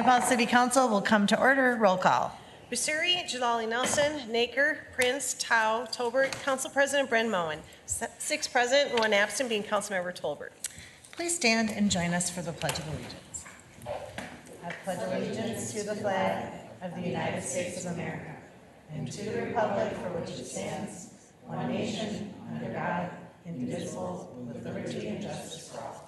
Falls City Council will come to order. Roll call. Basuri, Jalali Nelson, Naker, Prince, Tao, Tolbert, Council President Bren Moen. 6 present and 1 absent, being Councilmember Tolbert. Please stand and join us for the Pledge of Allegiance. I pledge allegiance to the flag of the United States of America and to the republic for which it stands, one nation, under God, indivisible, with liberty and justice for all.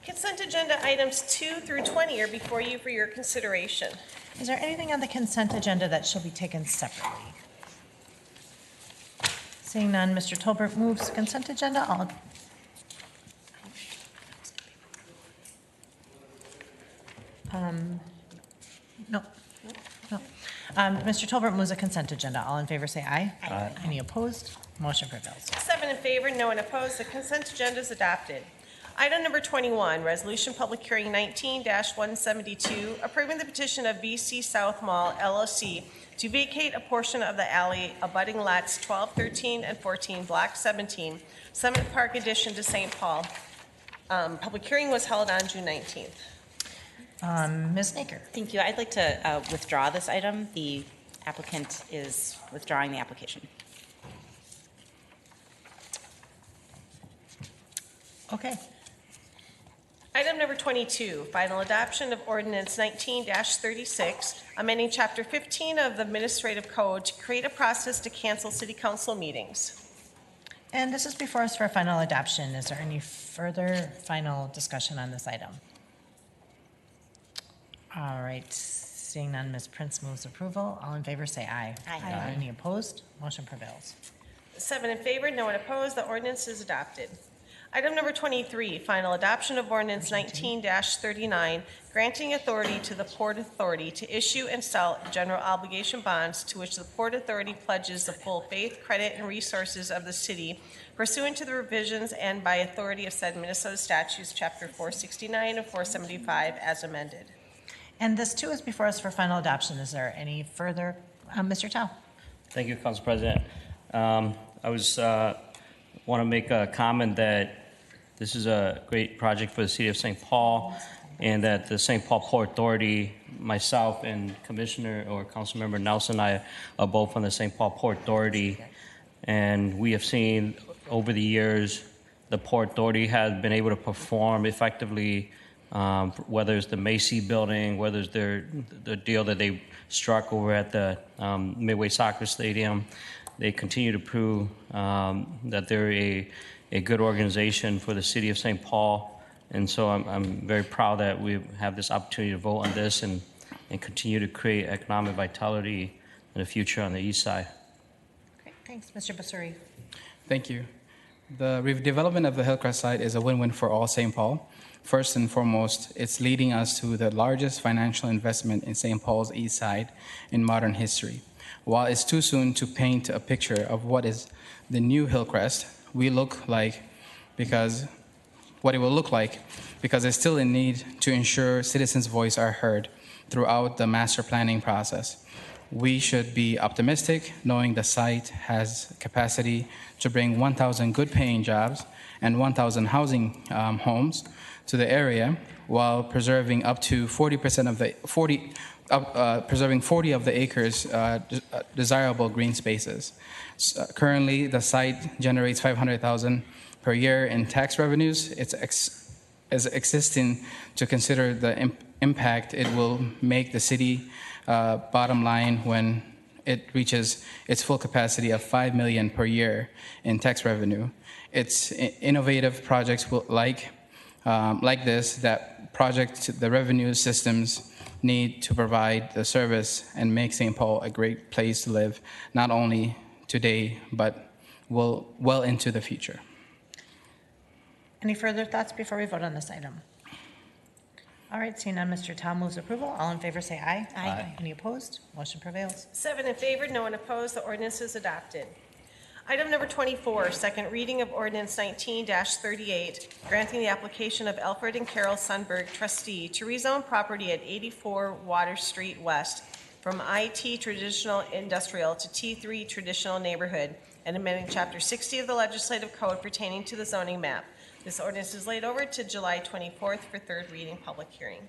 Consent agenda items 2 through 20 are before you for your consideration. Is there anything on the consent agenda that shall be taken separately? Seeing none, Mr. Tolbert moves consent agenda. No. Mr. Tolbert moves a consent agenda. All in favor say aye. Aye. Any opposed? Motion prevails. 7 in favor, no one opposed. The consent agenda is adopted. Item number 21, Resolution Public Hearing 19-172, approving the petition of VC South Mall LLC to vacate a portion of the alley abutting lots 12, 13, and 14, Block 17, Summit Park addition to St. Paul. Public hearing was held on June 19th. Ms. Naker. Thank you. I'd like to withdraw this item. The applicant is withdrawing the application. Okay. Item number 22, final adoption of ordinance 19-36, amending chapter 15 of the Administrative Code to create a process to cancel city council meetings. And this is before us for final adoption. Is there any further final discussion on this item? All right, seeing none, Ms. Prince moves approval. All in favor say aye. Aye. Any opposed? Motion prevails. 7 in favor, no one opposed. The ordinance is adopted. Item number 23, final adoption of ordinance 19-39, granting authority to the Port Authority to issue and sell general obligation bonds to which the Port Authority pledges the full faith, credit, and resources of the city pursuant to the revisions and by authority of said Minnesota statutes, chapter 469 and 475 as amended. And this too is before us for final adoption. Is there any further? Mr. Tao. Thank you, Council President. Want to make a comment that this is a great project for the city of St. Paul, and that the St. Paul Port Authority, myself and Commissioner or Councilmember Nelson and I are both on the St. Paul Port Authority, and we have seen over the years the Port Authority has been able to perform effectively, whether it's the Macy building, whether it's the deal that they struck over at the Midway Soccer Stadium. They continue to prove that they're a good organization for the city of St. Paul. And so I'm very proud that we have this opportunity to vote on this and continue to create economic vitality in the future on the east side. Great, thanks. Mr. Basuri. Thank you. The redevelopment of the Hillcrest site is a win-win for all St. Paul. First and foremost, it's leading us to the largest financial investment in St. Paul's east side in modern history. While it's too soon to paint a picture of what is the new Hillcrest, what it will look like, because it's still in need to ensure citizens' voice are heard throughout the master planning process. We should be optimistic, knowing the site has capacity to bring 1,000 good-paying jobs and 1,000 housing homes to the area, while preserving up to 40% of the 40 of the acres desirable green spaces. Currently, the site generates $500,000 per year in tax revenues. It's existing to consider the impact it will make the city bottom line when it reaches its full capacity of $5 million per year in tax revenue. It's innovative projects like this that project the revenue systems need to provide the service and make St. Paul a great place to live, not only today, but well into the future. Any further thoughts before we vote on this item? All right, seeing none, Mr. Tao moves approval. All in favor say aye. Aye. Any opposed? Motion prevails. 7 in favor, no one opposed. The ordinance is adopted. Item number 24, second reading of ordinance 19-38, granting the application of Alfred and Carol Sundberg, trustee, to rezone property at 84 Water Street West from IT Traditional Industrial to T3 Traditional Neighborhood, and amending Chapter 60 of the Legislative Code pertaining to the zoning map. This ordinance is laid over to July 24th for third reading, public hearing.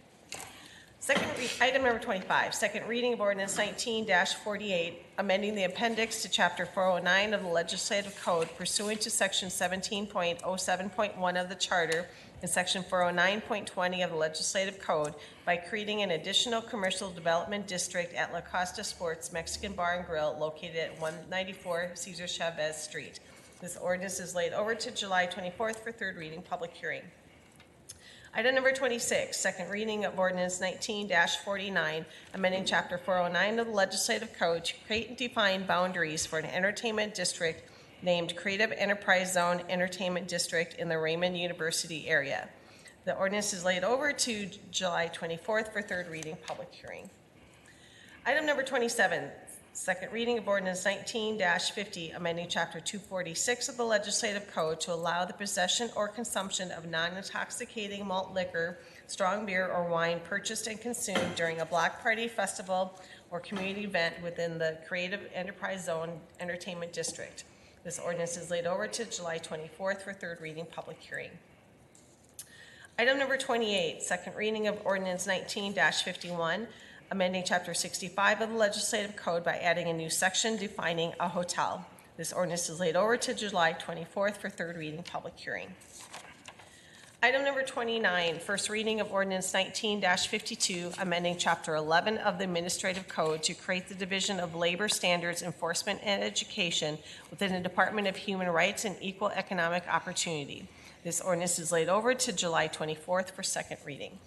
Item number 25, second reading of ordinance 19-48, amending the appendix to chapter 409 of the legislative code pursuant to section 17.07.1 of the charter and section 409.20 of the legislative code by creating an additional commercial development district at La Costa Sports Mexican Bar and Grill located at 194 Cesar Chavez Street. This ordinance is laid over to July 24th for third reading, public hearing. Item number 26, second reading of ordinance 19-49, amending chapter 409 of the legislative code to create and define boundaries for an entertainment district named Creative Enterprise Zone Entertainment District in the Raymond University area. The ordinance is laid over to July 24th for third reading, public hearing. Item number 27, second reading of ordinance 19-50, amending chapter 246 of the legislative code to allow the possession or consumption of non-intoxicating malt liquor, strong beer, or wine purchased and consumed during a block party, festival, or community event within the Creative Enterprise Zone Entertainment District. This ordinance is laid over to July 24th for third reading, public hearing. Item number 28, second reading of ordinance 19-51, amending chapter 65 of the legislative code by adding a new section defining a hotel. This ordinance is laid over to July 24th for third reading, public hearing. Item number 29, first reading of ordinance 19-52, amending chapter 11 of the administrative code to create the Division of Labor Standards Enforcement and Education within the Department of Human Rights and Equal Economic Opportunity. This ordinance is laid over to July 24th for second reading.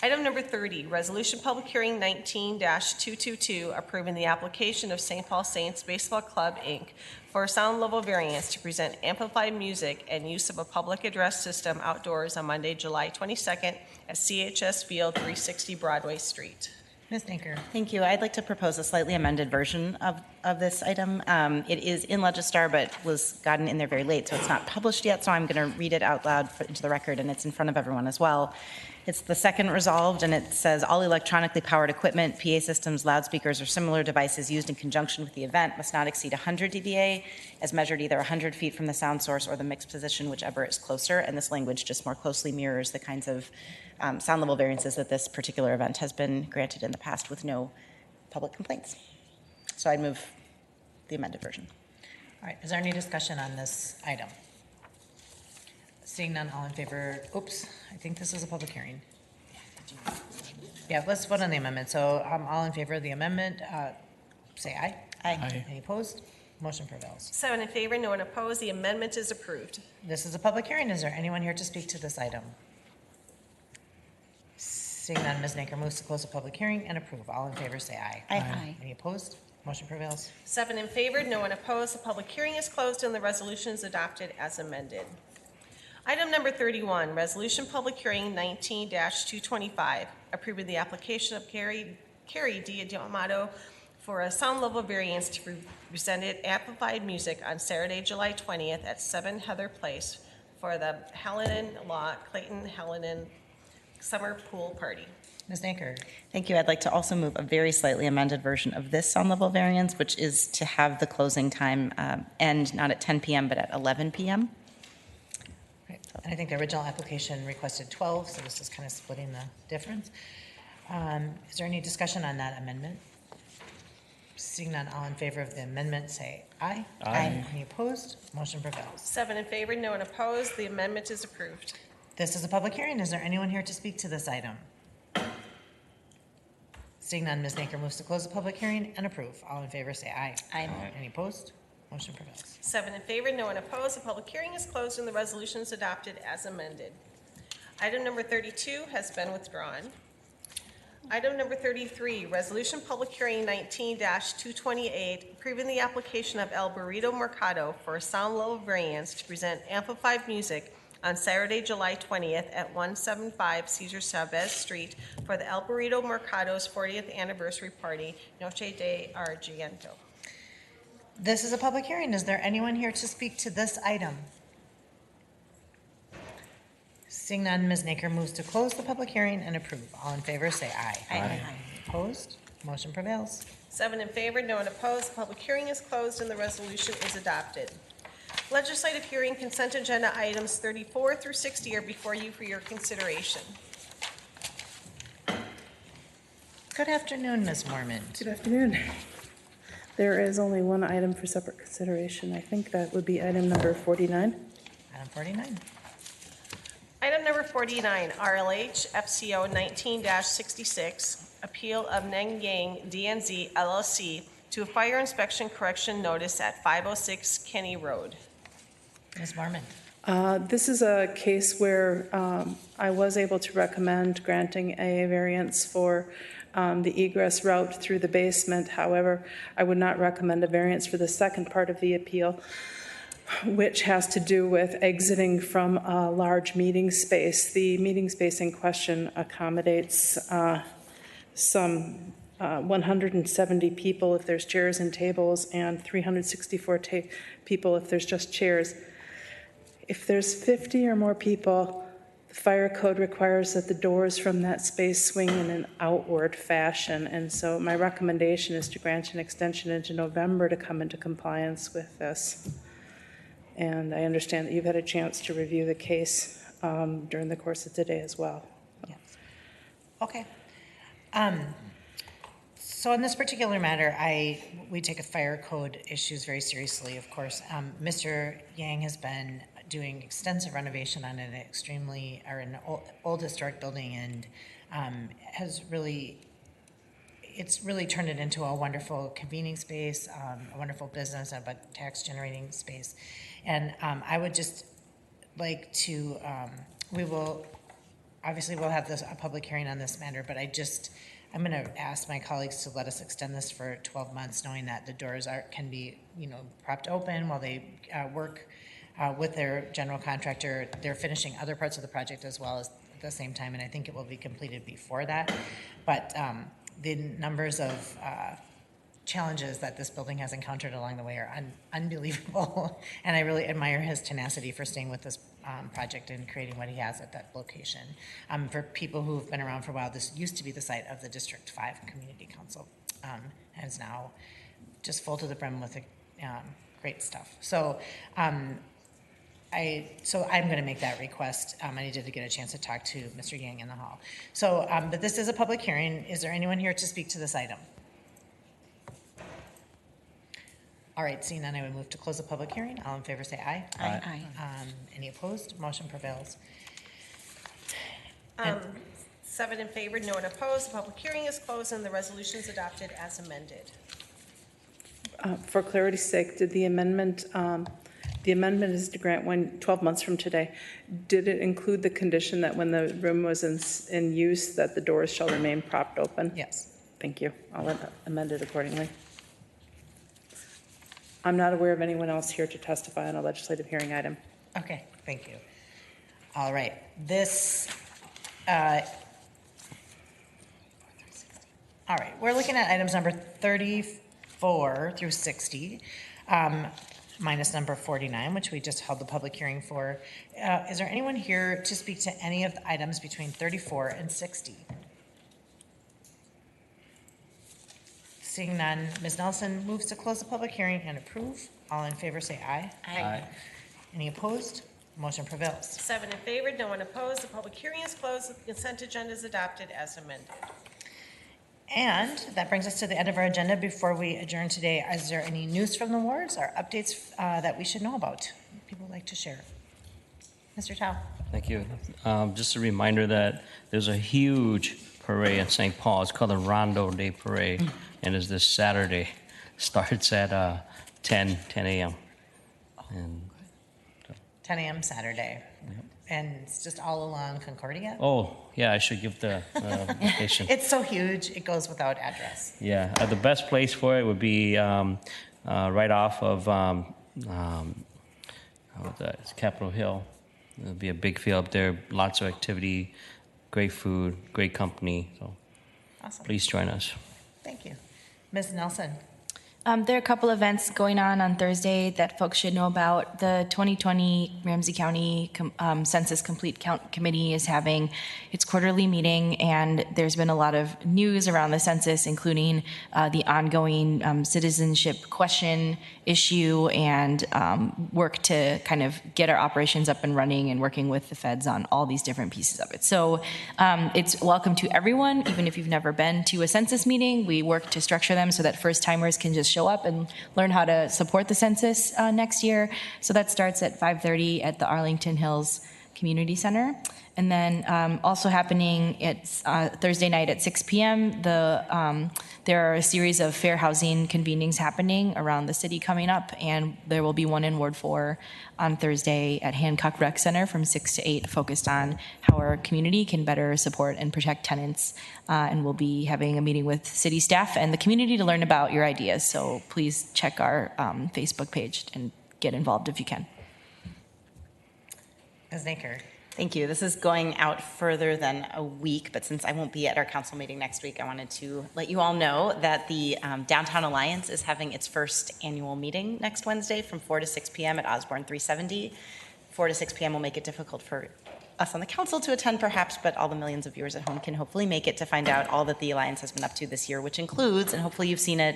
Item number 30, resolution public hearing 19-222, approving the application of St. Paul Saints Baseball Club, Inc. for a sound level variance to present amplified music and use of a public address system outdoors on Monday, July 22nd at CHS Field, 360 Broadway Street. Ms. Naker. Thank you. I'd like to propose a slightly amended version of this item. It is in Legistar, but was gotten in there very late, so it's not published yet, so I'm going to read it out loud into the record, and it's in front of everyone as well. It's the second resolved, and it says, all electronically powered equipment, PA systems, loudspeakers, or similar devices used in conjunction with the event must not exceed 100 dBA, as measured either 100 feet from the sound source or the mixed position, whichever is closer, and this language just more closely mirrors the kinds of sound level variances that this particular event has been granted in the past with no public complaints. So I'd move the amended version. All right, is there any discussion on this item? Seeing none, all in favor, oops, I think this is a public hearing. Yeah, let's vote on the amendment. So all in favor of the amendment, say aye. Aye. Any opposed? Motion prevails. 7 in favor, no one opposed. The amendment is approved. This is a public hearing. Is there anyone here to speak to this item? Seeing none, Ms. Naker moves to close the public hearing and approve. All in favor, say aye. Aye. Any opposed? Motion prevails. 7 in favor, no one opposed. The public hearing is closed and the resolution is adopted as amended. Item number 31, resolution public hearing 19-225, approving the application of Carrie Diamato for a sound level variance to present amplified music on Saturday, July 20th at 7 Heather Place for the Clayton Helenan Summer Pool Party. Ms. Naker. Thank you. I'd like to also move a very slightly amended version of this sound level variance, which is to have the closing time end not at 10 p.m. but at 11 p.m. And I think the original application requested 12, so this is kind of splitting the difference. Is there any discussion on that amendment? Seeing none, all in favor of the amendment, say aye. Aye. Any opposed? Motion prevails. 7 in favor, no one opposed. The amendment is approved. This is a public hearing. Is there anyone here to speak to this item? Seeing none, Ms. Naker moves to close the public hearing and approve. All in favor, say aye. Aye. Any opposed? Motion prevails. 7 in favor, no one opposed. The public hearing is closed and the resolution is adopted as amended. Item number 32 has been withdrawn. Item number 33, resolution public hearing 19-228, approving the application of El Burrito Mercado for a sound level variance to present amplified music on Saturday, July 20th at 175 Cesar Chavez Street for the El Burrito Mercado's 40th anniversary party, Noche de Argento. This is a public hearing. Is there anyone here to speak to this item? Seeing none, Ms. Naker moves to close the public hearing and approve. All in favor, say aye. Aye. Opposed? Motion prevails. 7 in favor, no one opposed. The public hearing is closed and the resolution is adopted. Legislative hearing consent agenda items 34 through 60 are before you for your consideration. Good afternoon, Ms. Mormon. Good afternoon. There is only one item for separate consideration. I think that would be item number 49. Item 49. Item number 49, RLH FCO 19-66, appeal of Neng Yang DNZ LLC to a fire inspection correction notice at 506 Kenny Road. Ms. Mormon. This is a case where I was able to recommend granting a variance for the egress route through the basement. However, I would not recommend a variance for the second part of the appeal, which has to do with exiting from a large meeting space. The meeting space in question accommodates some 170 people if there's chairs and tables, and 364 people if there's just chairs. If there's 50 or more people, the fire code requires that the doors from that space swing in an outward fashion. And so my recommendation is to grant an extension into November to come into compliance with this. And I understand that you've had a chance to review the case during the course of today as well. Yes. Okay. So in this particular matter, we take a fire code issues very seriously, of course. Mr. Yang has been doing extensive renovation on an old historic building, and it's really turned it into a wonderful convening space, a wonderful business, a tax generating space. And I would just like to, we'll have a public hearing on this matter, but I'm going to ask my colleagues to let us extend this for 12 months, knowing that the doors can be, propped open while they work with their general contractor. They're finishing other parts of the project as well as at the same time, and I think it will be completed before that. But the numbers of challenges that this building has encountered along the way are unbelievable, and I really admire his tenacity for staying with this project and creating what he has at that location. For people who've been around for a while, this used to be the site of the District 5 Community Council, and is now just full to the brim with great stuff. So I'm going to make that request. I needed to get a chance to talk to Mr. Yang in the hall. So, but this is a public hearing. Is there anyone here to speak to this item? All right, seeing none, I would move to close the public hearing. All in favor say aye. Aye. Any opposed? Motion prevails. 7 in favor, no one opposed. The public hearing is closed and the resolution is adopted as amended. For clarity's sake, did the amendment is to grant 12 months from today. Did it include the condition that when the room was in use, that the doors shall remain propped open? Yes. Thank you. I'll amend it accordingly. I'm not aware of anyone else here to testify on a legislative hearing item. Okay, thank you. All right, all right, we're looking at items number 34 through 60, minus number 49, which we just held the public hearing for. Is there anyone here to speak to any of the items between 34 and 60? Seeing none, Ms. Nelson moves to close the public hearing and approve. All in favor say aye. Aye. Any opposed? Motion prevails. 7 in favor, no one opposed. The public hearing is closed. The consent agenda is adopted as amended. And that brings us to the end of our agenda. Before we adjourn today, is there any news from the wards or updates that we should know about? People would like to share. Mr. Tao. Thank you. Just a reminder that there's a huge parade in St. Paul. It's called the Rondo Day Parade, and it's this Saturday. Starts at 10 a.m. And 10 a.m. Saturday. Yep. And it's just all along Concordia? Oh, yeah, I should give the location. It's so huge, it goes without address. Yeah, the best place for it would be right off of it's Capitol Hill. There'll be a big field up there, lots of activity, great food, great company. So Awesome. please join us. Thank you. Ms. Nelson. There are a couple events going on Thursday that folks should know about. The 2020 Ramsey County Census Complete Count Committee is having its quarterly meeting, and there's been a lot of news around the census, including the ongoing citizenship question issue and work to kind of get our operations up and running and working with the feds on all these different pieces of it. So it's welcome to everyone, even if you've never been to a census meeting. We work to structure them so that first timers can just show up and learn how to support the census next year. So that starts at 5:30 at the Arlington Hills Community Center. And then also happening, it's Thursday night at 6 p.m. There are a series of fair housing convenings happening around the city coming up, and there will be one in Ward 4 on Thursday at Hancock Rec Center from 6 to 8, focused on how our community can better support and protect tenants. And we'll be having a meeting with city staff and the community to learn about your ideas. So please check our Facebook page and get involved if you can. Ms. Naker. Thank you. This is going out further than a week, but since I won't be at our council meeting next week, I wanted to let you all know that the Downtown Alliance is having its first annual meeting next Wednesday from 4 to 6 p.m. at Osborne 370. 4 to 6 p.m. will make it difficult for us on the council to attend perhaps, but all the millions of viewers at home can hopefully make it to find out all that the Alliance has been up to this year, which includes, and hopefully you've seen it,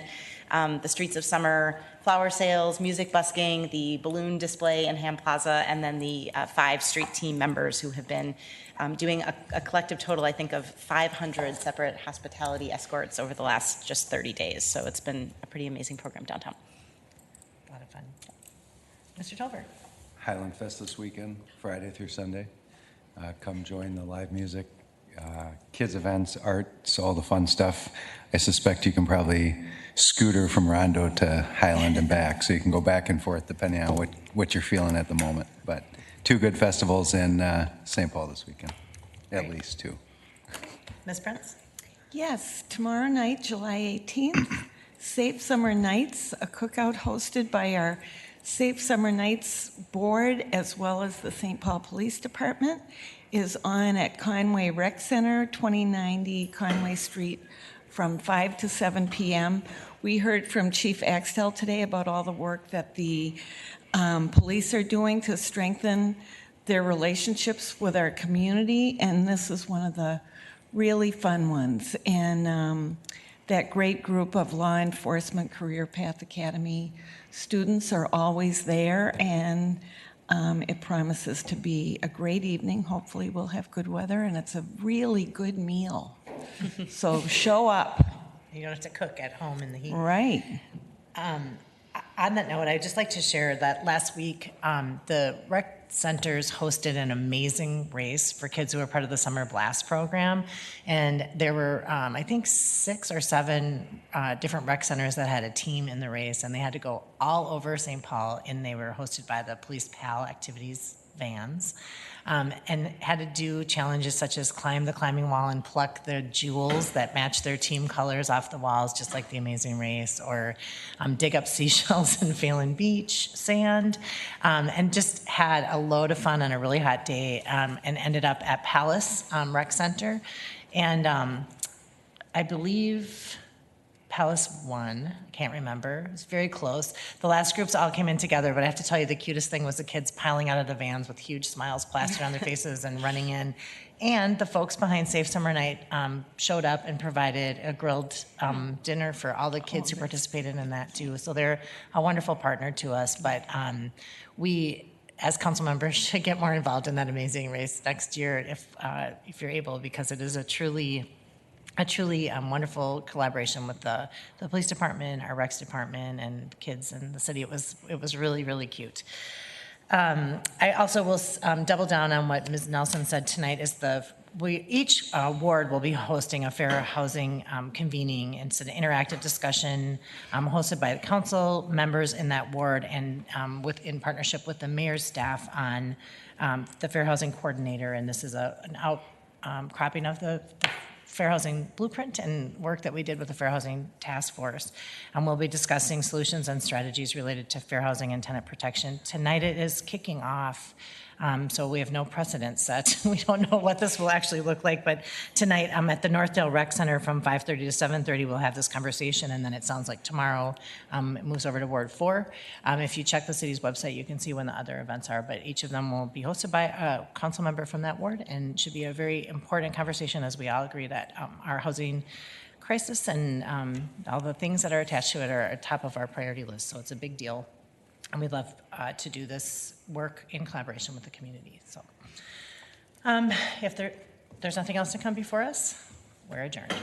the Streets of Summer flower sales, music busking, the balloon display in Ham Plaza, and then the 5 street team members who have been doing a collective total, I think, of 500 separate hospitality escorts over the last just 30 days. So it's been a pretty amazing program downtown. A lot of fun. Mr. Tolbert. Highland Fest this weekend, Friday through Sunday. Come join the live music, kids events, arts, all the fun stuff. I suspect you can probably scooter from Rondo to Highland and back, so you can go back and forth depending on what you're feeling at the moment. But 2 good festivals in St. Paul this weekend, at least 2. Ms. Prince. Yes, tomorrow night, July 18th, Safe Summer Nights, a cookout hosted by our Safe Summer Nights Board, as well as the St. Paul Police Department, is on at Conway Rec Center, 2090 Conway Street, from 5 to 7 p.m. We heard from Chief Axtell today about all the work that the police are doing to strengthen their relationships with our community, and this is one of the really fun ones. And that great group of law enforcement career path academy students are always there, and it promises to be a great evening. Hopefully we'll have good weather, and it's a really good meal. So show up. You don't have to cook at home in the heat. Right. On that note, I'd just like to share that last week, the rec centers hosted an amazing race for kids who were part of the Summer Blast program. And there were, I think, 6 or 7 different rec centers that had a team in the race, and they had to go all over St. Paul, and they were hosted by the Police PAL activities vans. And had to do challenges such as climb the climbing wall and pluck the jewels that match their team colors off the walls, just like the Amazing Race, or dig up seashells in Phelan Beach sand, and just had a load of fun on a really hot day, and ended up at Palace Rec Center. And I believe Palace won. I can't remember. It was very close. The last groups all came in together, but I have to tell you, the cutest thing was the kids piling out of the vans with huge smiles plastered on their faces and running in. And the folks behind Safe Summer Night showed up and provided a grilled dinner for all the kids who participated in that too. So they're a wonderful partner to us. But we, as council members, should get more involved in that amazing race next year if you're able, because it is a truly wonderful collaboration with the police department, our recs department, and kids in the city. It was really, really cute. I also will double down on what Ms. Nelson said tonight. Each ward will be hosting a fair housing convening. It's an interactive discussion hosted by the council members in that ward, and in partnership with the mayor's staff on the fair housing coordinator. And this is an outcropping of the Fair Housing Blueprint and work that we did with the Fair Housing Task Force. And we'll be discussing solutions and strategies related to fair housing and tenant protection. Tonight it is kicking off So we have no precedent set. We don't know what this will actually look like, but tonight I'm at the Northdale Rec Center from 5:30 to 7:30. We'll have this conversation, and then it sounds like tomorrow it moves over to Ward 4. If you check the city's website, you can see when the other events are, but each of them will be hosted by a council member from that ward, and should be a very important conversation as we all agree that our housing crisis and all the things that are attached to it are at top of our priority list. So it's a big deal. And we'd love to do this work in collaboration with the community. So if there's nothing else to come before us, we're adjourned.